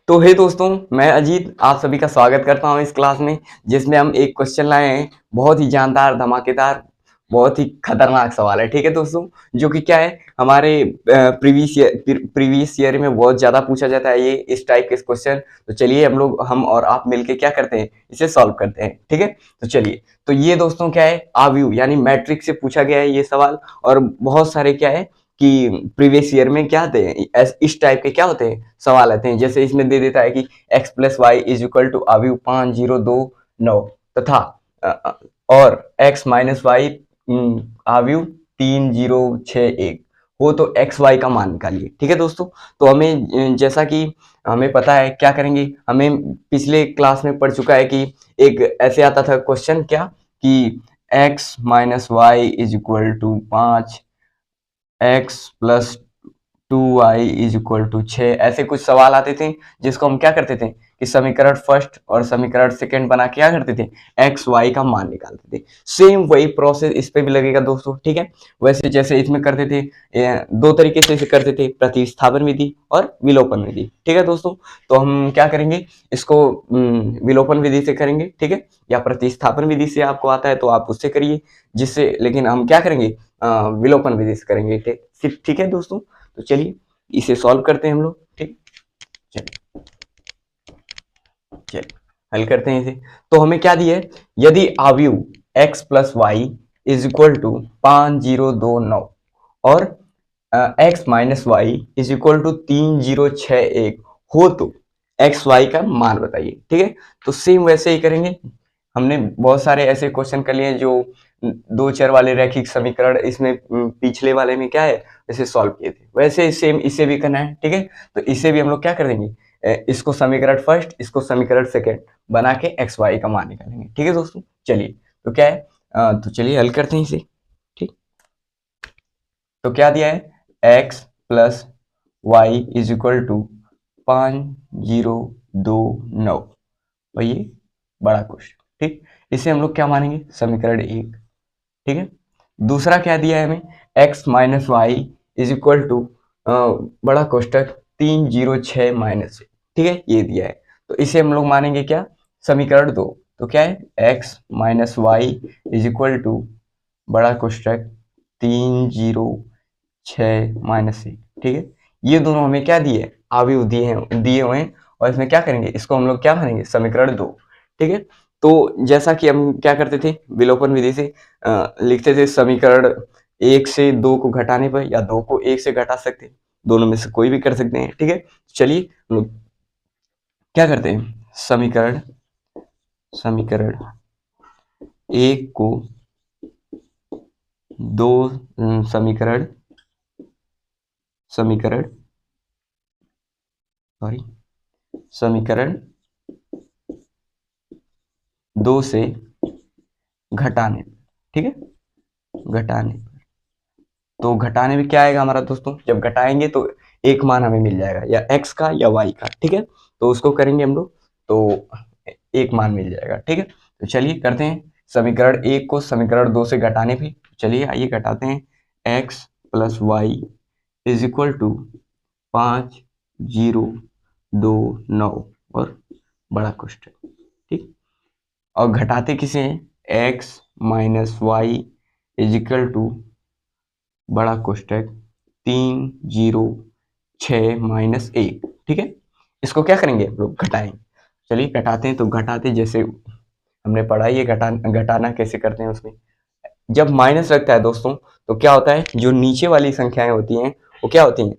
तो हे दोस्तों, मैं अजीत आप सभी का स्वागत करता हूं इस क्लास में, जिसमें हम एक क्वेश्चन लाए हैं। बहुत ही जानदार, धमाकेदार, बहुत ही खतरनाक सवाल है। ठीक है दोस्तों, जो कि क्या है, हमारे प्रीवियस ईयर में बहुत ज़्यादा पूछा जाता है ये इस टाइप के क्वेश्चन। तो चलिए हम और आप मिलके क्या करते हैं, इसे सॉल्व करते हैं। ठीक है, तो चलिए। तो ये दोस्तों क्या है, आव्यूह यानी मैट्रिक्स से पूछा गया है ये सवाल। और बहुत सारे क्या है कि प्रीवियस ईयर में क्या आते हैं, इस टाइप के क्या होते हैं, सवाल आते हैं। जैसे इसमें दे देता है कि x plus y is equal to आव्यूह 5029 तथा और x माइनस वाई आव्यूह 3061 हो तो एक्स वाई का मान निकालिए। ठीक है दोस्तों, तो हमें जैसा कि हमें पता है क्या करेंगे, हमें पिछले क्लास में पढ़ चुका है कि एक ऐसे आता था क्वेश्चन क्या कि x minus y is equal to 5, x plus 2y is equal to 6, ऐसे कुछ सवाल आते थे जिसको हम क्या करते थे कि समीकरण फर्स्ट और समीकरण सेकंड बना के क्या करते थे, एक्स वाई का मान निकालते थे। सेम वही प्रोसेस इस पे भी लगेगा दोस्तों। ठीक है, वैसे जैसे इसमें करते थे, दो तरीके से इसे करते थे, प्रतिस्थापन विधि और विलोपन विधि। ठीक है दोस्तों, तो हम क्या करेंगे इसको, विलोपन विधि से करेंगे। ठीक है, या प्रतिस्थापन विधि से आपको आता है तो आप उससे करिए, जिससे, लेकिन हम क्या करेंगे, विलोपन विधि से करेंगे। ठीक है दोस्तों, तो चलिए इसे सॉल्व करते हैं हम लोग। ठीक, चलिए चलिए हल करते हैं इसे। तो हमें क्या दिया है, यदि आव्यूह x plus y is equal to 5029 और x minus y is equal to 3061 हो तो एक्स वाई का मान बताइए। ठीक है, तो सेम वैसे ही करेंगे। हमने बहुत सारे ऐसे क्वेश्चन कर लिए जो दो चर वाले रैखिक समीकरण, इसमें पिछले वाले में क्या है इसे सॉल्व किए थे, वैसे सेम इसे भी करना है। ठीक है, तो इसे भी हम लोग क्या कर देंगे, इसको समीकरण फर्स्ट, इसको समीकरण सेकंड बना के एक्स वाई का मान निकालेंगे। ठीक है दोस्तों, चलिए तो क्या है, तो चलिए हल करते हैं इसे। ठीक, तो क्या दिया है, x plus y is equal to 5029 और ये बड़ा क्वेश्चन। ठीक, इसे हम लोग क्या मानेंगे, समीकरण एक। ठीक है, दूसरा क्या दिया है हमें, x minus y is equal to बड़ा कोष्टक 306 माइनस। ठीक है, ये दिया है, तो इसे हम लोग मानेंगे क्या, समीकरण दो। तो क्या है, x minus y is equal to बड़ा कोष्टक 306 माइनस 1। ठीक है, ये दोनों हमें क्या दिए, आव्यूह दिए हुए हैं, और इसमें क्या करेंगे, इसको हम लोग क्या मानेंगे, समीकरण दो। ठीक है, तो जैसा कि हम क्या करते थे, विलोपन विधि से लिखते थे, समीकरण एक से दो को घटाने पर या दो को एक से घटा सकते हैं, दोनों में से कोई भी कर सकते हैं। ठीक है, चलिए हम लोग क्या करते हैं, समीकरण समीकरण एक को दो, समीकरण समीकरण सॉरी समीकरण दो से घटाने। ठीक है, घटाने, तो घटाने में क्या आएगा हमारा दोस्तों, जब घटाएंगे तो एक मान हमें मिल जाएगा, या x का या y का। ठीक है, तो उसको करेंगे हम लोग तो एक मान मिल जाएगा। ठीक है, तो चलिए करते हैं समीकरण एक को समीकरण दो से घटाने पे। चलिए आइए घटाते हैं, x plus y is equal to 5029 और बड़ा कोष्ठक। ठीक, और घटाते किसे हैं, x minus y is equal to बड़ा कोष्टक 306 माइनस 1। ठीक है, इसको क्या करेंगे हम लोग, घटाएंगे। चलिए घटाते हैं, तो घटाते जैसे हमने पढ़ा, ये घटाना कैसे करते हैं, उसमें जब माइनस लगता है दोस्तों तो क्या होता है, जो नीचे वाली संख्याएं होती हैं वो क्या होती हैं,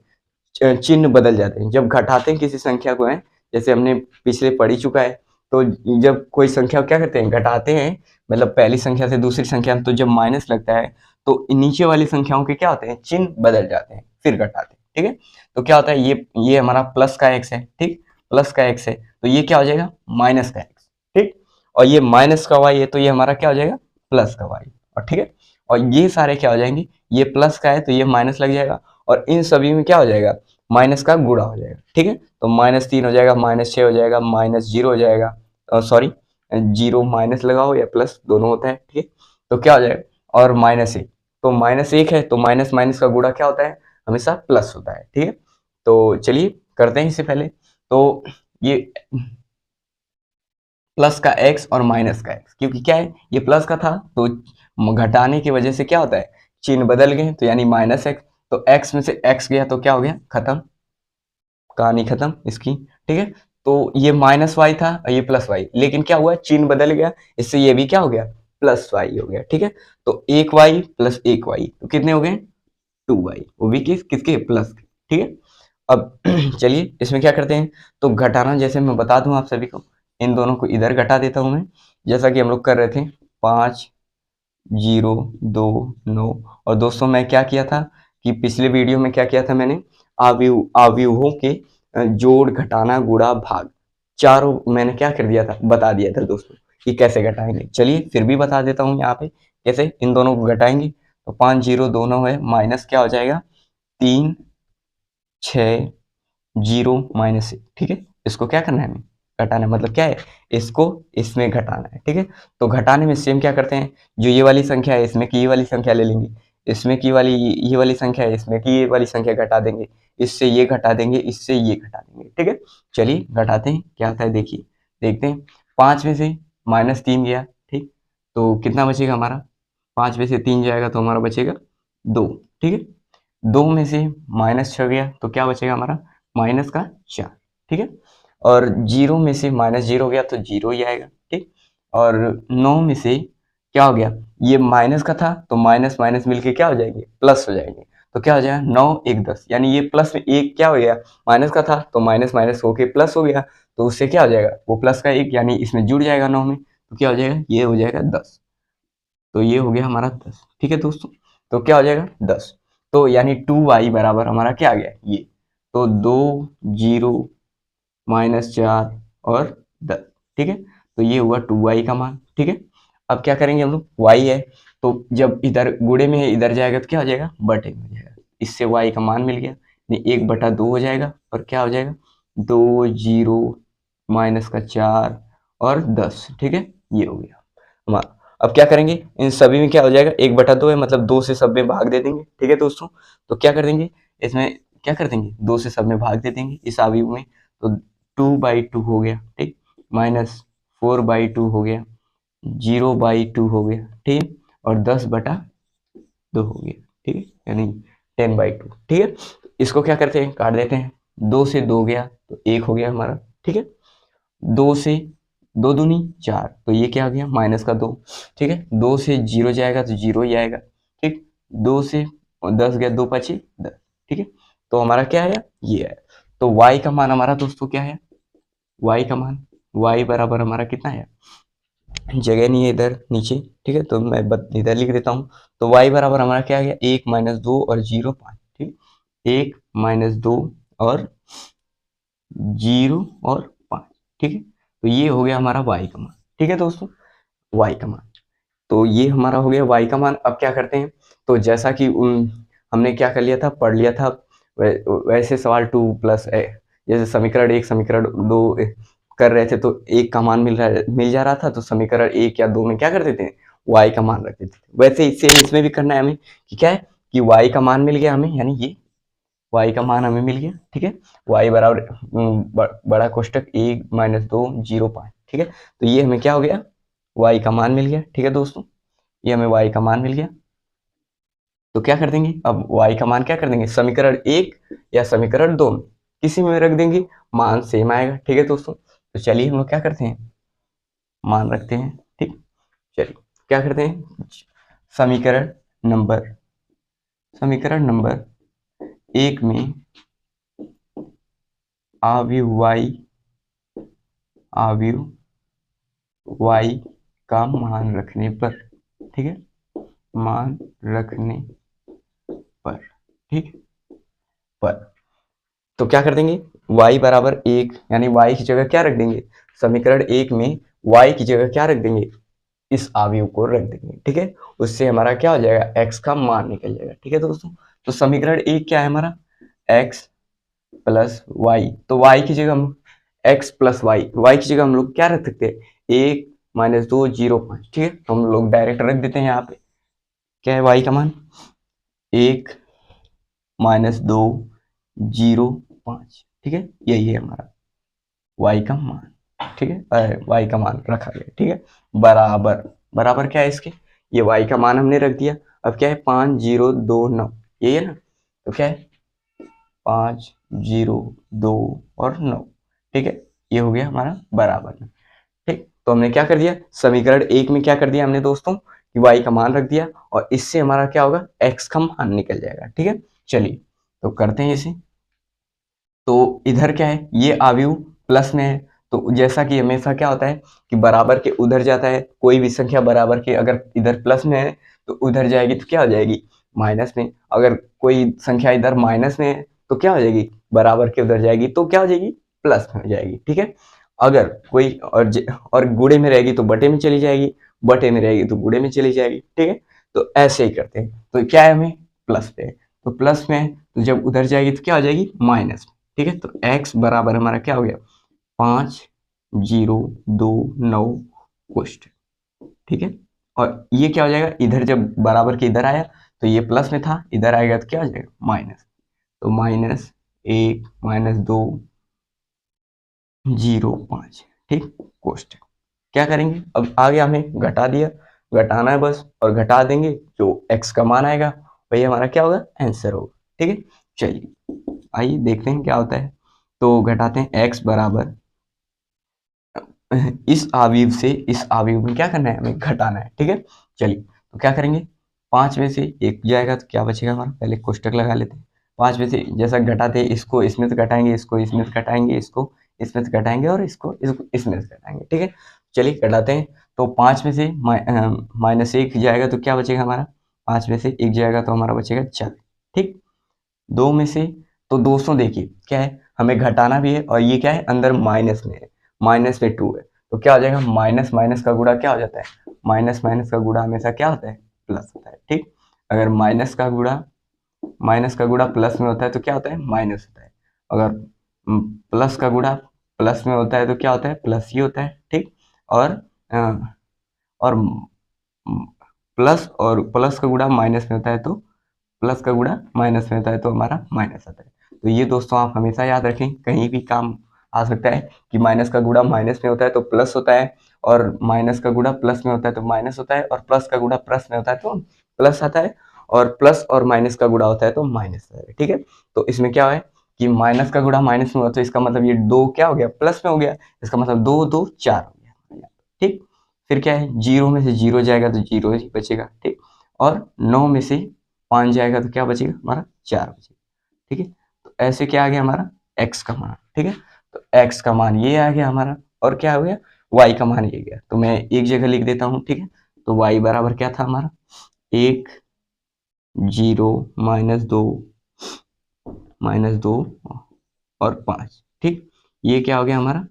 चिन्ह बदल जाते हैं जब घटाते हैं किसी संख्या को है। जैसे हमने पिछले पढ़ ही चुका है, तो जब कोई संख्या क्या करते हैं, घटाते हैं, मतलब पहली संख्या से दूसरी संख्या में, तो जब माइनस लगता है तो नीचे वाली संख्याओं के क्या होते हैं, चिन्ह बदल जाते हैं, फिर घटाते हैं। ठीक है, तो क्या होता है, ये हमारा प्लस का एक्स है। ठीक, प्लस का एक्स है, तो ये क्या हो जाएगा, माइनस का एक्स। ठीक, और ये माइनस का वाई है, तो ये हमारा क्या हो जाएगा, प्लस का वाई। और ठीक है, और ये सारे क्या हो जाएंगे, ये प्लस का है तो ये माइनस लग जाएगा, और इन सभी में क्या हो जाएगा, माइनस का गुणा हो जाएगा। ठीक है, तो -3 हो जाएगा, -6 हो जाएगा, -0 हो जाएगा, सॉरी, जीरो माइनस लगाओ या प्लस दोनों होता है। ठीक है, तो क्या हो जाएगा, और -1, तो -1 है तो माइनस माइनस का गुणा क्या होता है, हमेशा प्लस होता है। ठीक है, तो चलिए करते हैं इससे पहले। तो ये प्लस का एक्स और माइनस का एक्स, क्योंकि क्या है ये प्लस का था तो घटाने की वजह से क्या होता है चिन्ह बदल गए, तो यानी माइनस एक्स, तो एक्स में से एक्स गया तो क्या हो गया खत्म, कहानी खत्म इसकी। ठीक है, तो ये माइनस वाई था और ये प्लस वाई, लेकिन क्या हुआ चिन्ह बदल गया, इससे ये भी क्या हो गया प्लस वाई हो गया। ठीक है, तो एक वाई प्लस एक वाई तो कितने हो गए 2y, वो भी किसके प्लस के। ठीक है, अब चलिए इसमें क्या करते हैं, तो घटाना जैसे मैं बता दूं आप सभी को, इन दोनों को इधर घटा देता हूं मैं, जैसा कि हम लोग कर रहे थे 5 0 2 9। और दोस्तों मैं क्या किया था कि पिछले वीडियो में क्या किया था मैंने, अवयवों के जोड़ घटाना गुणा भाग चारों मैंने क्या कर दिया था बता दिया था दोस्तों कि कैसे घटाएंगे। चलिए फिर भी बता देता हूँ यहाँ पे कैसे इन दोनों को घटाएंगे। तो 5 0 दोनों है माइनस क्या हो जाएगा 3 6 0 माइनस 1। ठीक है, इसको क्या करना है हमें घटाना है, मतलब क्या है इसको इसमें घटाना है। ठीक है, तो घटाने में सेम क्या करते हैं, जो ये वाली संख्या है इसमें की ये वाली संख्या ले लेंगे, इसमें की वाली ये वाली संख्या है इसमें की ये वाली संख्या घटा देंगे, इससे ये घटा देंगे, इससे ये घटा देंगे। ठीक है, चलिए घटाते हैं क्या आता है देखिए, देखते हैं 5 में से -3 गया। ठीक, तो कितना बचेगा हमारा, 5 में से 3 जाएगा तो हमारा बचेगा 2। ठीक है, 2 में से -6 गया तो क्या बचेगा हमारा -4। ठीक है, और 0 में से -0 गया तो 0 ही आएगा। ठीक, और 9 में से क्या हो गया, ये माइनस का था तो माइनस माइनस मिलके क्या हो जाएंगे प्लस हो जाएंगे, तो क्या हो जाएगा 9 1 10, यानी ये प्लस में एक क्या हो गया माइनस का था तो माइनस माइनस होके प्लस हो गया, तो उससे क्या हो जाएगा वो प्लस का एक यानी इसमें जुड़ जाएगा 9 में, तो क्या हो जाएगा ये हो जाएगा 10। तो ये हो गया हमारा 10। ठीक है दोस्तों, तो क्या हो जाएगा 10, तो यानी 2y बराबर हमारा क्या आ गया ये, तो 2 0 -4 और 10। ठीक है, तो ये हुआ 2y का मान। ठीक है, अब क्या करेंगे हम लोग, y है तो जब इधर गुणे में है इधर जाएगा तो क्या हो जाएगा बटे में हो जाएगा, इससे y का मान मिल गया, 1/2 हो जाएगा और क्या हो जाएगा 2 0 -4 और 10। ठीक है, ये हो गया हमारा। अब क्या करेंगे इन सभी में क्या हो जाएगा 1/2 है, मतलब 2 से सब में भाग दे देंगे। ठीक है दोस्तों, तो क्या कर देंगे इसमें, क्या कर देंगे 2 से सब में भाग दे देंगे इस अवयव में, तो 2/2 हो गया। ठीक, -4/2 हो गया, 0/2 हो गया। ठीक, और 10/2 हो गया। ठीक है, यानी 10/2। ठीक है, इसको क्या करते हैं काट देते हैं, 2 से 2 गया तो 1 हो गया हमारा। ठीक है, 2 से 2 दूनी 4 तो ये क्या आ गया -2। ठीक है, 2 से 0 जाएगा तो 0 ही आएगा। ठीक, 2 से 10 गया 2 5 10। ठीक है, तो हमारा क्या आया ये है, तो y का मान हमारा दोस्तों क्या है, y का मान y बराबर हमारा कितना है, जगह नहीं है इधर नीचे। ठीक है, तो मैं इधर लिख देता हूँ, तो y बराबर हमारा क्या आ गया 1 -2 और 0 5। ठीक, 1 -2 और 0 और 5। ठीक है, तो ये हो गया हमारा y का मान। ठीक है दोस्तों, y का मान, तो ये हमारा हो गया y का मान। अब क्या करते हैं, तो जैसा कि हमने क्या कर लिया था पढ़ लिया था, वैसे सवाल 2 प्लस जैसे समीकरण 1 समीकरण 2 कर रहे थे तो एक का मान मिल जा रहा था, तो समीकरण 1 या 2 में क्या कर देते हैं y का मान रख देते थे। वैसे इससे इसमें भी करना है हमें कि क्या है कि y का मान मिल गया हमें, यानी ये y का मान हमें मिल गया। ठीक है, y बराबर बड़ा कोष्टक 1 -2 0 5। ठीक है, तो ये हमें क्या हो गया y का मान मिल गया। ठीक है दोस्तों, ये हमें y का मान मिल गया, तो क्या कर देंगे अब y का मान क्या कर देंगे समीकरण 1 या समीकरण 2 में किसी में रख देंगे, मान सेम आएगा। ठीक है दोस्तों, तो चलिए हम लोग क्या करते हैं मान रखते हैं। ठीक, चलिए क्या करते हैं, समीकरण नंबर समीकरण नंबर 1 में अवयव अवयव y का मान रखने पर, ठीक है, मान रखने पर, ठीक पर, तो क्या कर देंगे y बराबर 1, यानी y की जगह क्या रख देंगे समीकरण 1 में y की जगह क्या रख देंगे इस अवयव को रख देंगे। ठीक है, उससे हमारा क्या हो जाएगा x का मान निकल जाएगा। ठीक है दोस्तों, तो समीकरण 1 क्या है हमारा x प्लस वाई, तो y की जगह हम x प्लस y की जगह हम लोग क्या रख सकते हैं 1 -2 0 5। ठीक है, तो हम लोग डायरेक्ट रख देते हैं यहाँ पे, क्या है y का मान 1 -2 0 5। ठीक है, यही है हमारा y का मान, ठीक है, y का मान रखा गया, ठीक है, बराबर, बराबर क्या है इसके, ये y का मान हमने रख दिया। अब क्या है 5029, यही है ना, तो क्या है 502 और 9, ठीक है, ये हो गया हमारा बराबर में। ठीक, तो हमने क्या कर दिया, समीकरण 1 में क्या कर दिया हमने दोस्तों कि y का मान रख दिया और इससे हमारा क्या होगा, x का मान निकल जाएगा, ठीक है। चलिए तो करते हैं इसे। तो इधर क्या है, ये अवयव प्लस में है, तो जैसा कि हमेशा क्या होता है कि बराबर के उधर जाता है, कोई भी संख्या बराबर के अगर इधर प्लस में है तो उधर जाएगी तो क्या हो जाएगी, माइनस में। अगर कोई संख्या इधर माइनस में है तो क्या हो जाएगी, बराबर के उधर जाएगी तो क्या हो जाएगी, प्लस में हो जाएगी, ठीक है। अगर कोई और गुणे में रहेगी तो बटे में चली जाएगी, बटे में रहेगी तो गुणे में चली जाएगी, ठीक है। तो ऐसे ही करते हैं। तो क्या है, हमें प्लस पे है, तो प्लस में है तो जब उधर जाएगी तो क्या हो जाएगी, माइनस में, ठीक है। तो x बराबर हमारा क्या हो गया, 5029 कोष्ठ, ठीक है। और ये क्या हो जाएगा, इधर जब बराबर के इधर आया तो ये प्लस में था, इधर आएगा तो क्या हो जाएगा, माइनस। तो -1 -2 0 5, ठीक, कोष्ठ। क्या करेंगे, अब आगे हमें घटा दिया, घटाना है बस, और घटा देंगे जो x का मान आएगा वही हमारा क्या होगा, आंसर होगा, ठीक है। चलिए आइए देखते हैं क्या होता है। तो घटाते हैं, x बराबर इस अवयव से इस अवयव में क्या करना है, हमें घटाना है, ठीक है। चलिए तो क्या करेंगे, 5 में से 1 जाएगा तो क्या बचेगा हमारा, पहले कोष्टक लगा लेते हैं। 5 में से जैसा घटाते हैं, इसको इसमें से घटाएंगे, इसको इसमें से घटाएंगे, इसको इसमें से घटाएंगे और इसको इसमें से घटाएंगे, ठीक है। चलिए घटाते हैं। तो 5 में से -1 जाएगा तो क्या बचेगा हमारा, 5 में से 1 जाएगा तो हमारा बचेगा 4, ठीक। 2 में से, तो दोस्तों देखिए क्या है, हमें घटाना भी है और ये क्या है, अंदर माइनस में है, माइनस में 2 है, तो क्या हो जाएगा, माइनस माइनस का गुणा क्या हो जाता है, माइनस माइनस का गुणा हमेशा क्या होता है, प्लस होता है, ठीक। अगर माइनस का गुणा प्लस में होता है तो क्या होता है, माइनस होता है। अगर प्लस का गुणा प्लस में होता है तो क्या होता है, प्लस ही होता है, ठीक। और और प्लस का गुणा माइनस में होता है तो प्लस का गुणा माइनस में होता है तो हमारा माइनस आता है। तो ये दोस्तों आप हमेशा याद रखें, कहीं भी काम आ सकता है कि माइनस का गुणा माइनस में होता है तो प्लस होता है, और माइनस का गुणा प्लस में होता है तो माइनस होता है, और प्लस का गुणा प्लस में होता है तो प्लस आता है, और प्लस और माइनस का गुणा होता है तो माइनस आता है, ठीक है। तो इसमें क्या है कि माइनस का गुणा माइनस में हुआ तो इसका मतलब ये 2 क्या हो गया, प्लस में हो गया, इसका मतलब 2 2 4 हो गया, ठीक। फिर क्या है, 0 में से 0 जाएगा तो 0 ही बचेगा, ठीक। और 9 में से 5 जाएगा तो क्या बचेगा हमारा, 4 बचेगा, ठीक है। तो ऐसे क्या आ गया हमारा, x का मान, ठीक है। तो x का मान ये आ गया हमारा, और क्या हो गया, y का मान ये गया। तो मैं एक जगह लिख देता हूँ, ठीक है। तो y बराबर क्या था हमारा, 1 0 -2 और 5, ठीक। ये क्या हो गया हमारा,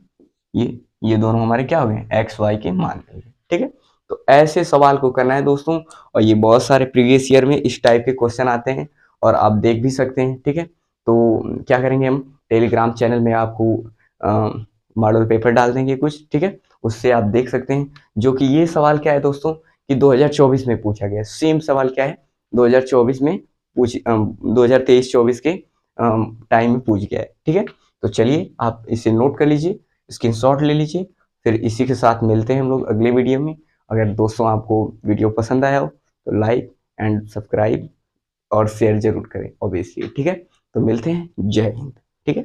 ये दोनों हमारे क्या हो गए, एक्स वाई के मान मिल गए, ठीक है। तो ऐसे सवाल को करना है दोस्तों, और ये बहुत सारे प्रीवियस ईयर में इस टाइप के क्वेश्चन आते हैं और आप देख भी सकते हैं, ठीक है। तो क्या करेंगे, हम टेलीग्राम चैनल में आपको मॉडल पेपर डाल देंगे कुछ, ठीक है, उससे आप देख सकते हैं। जो कि ये सवाल क्या है दोस्तों कि 2024 में पूछा गया, सेम सवाल क्या है 2024 में 2023-24 के टाइम में पूछ गया है, ठीक है। तो चलिए आप इसे नोट कर लीजिए, स्क्रीनशॉट ले लीजिए। फिर इसी के साथ मिलते हैं हम लोग अगले वीडियो में। अगर दोस्तों आपको वीडियो पसंद आया हो तो लाइक एंड सब्सक्राइब और शेयर जरूर करें ऑब्वियसली, ठीक है। तो मिलते हैं, जय हिंद, ठीक है।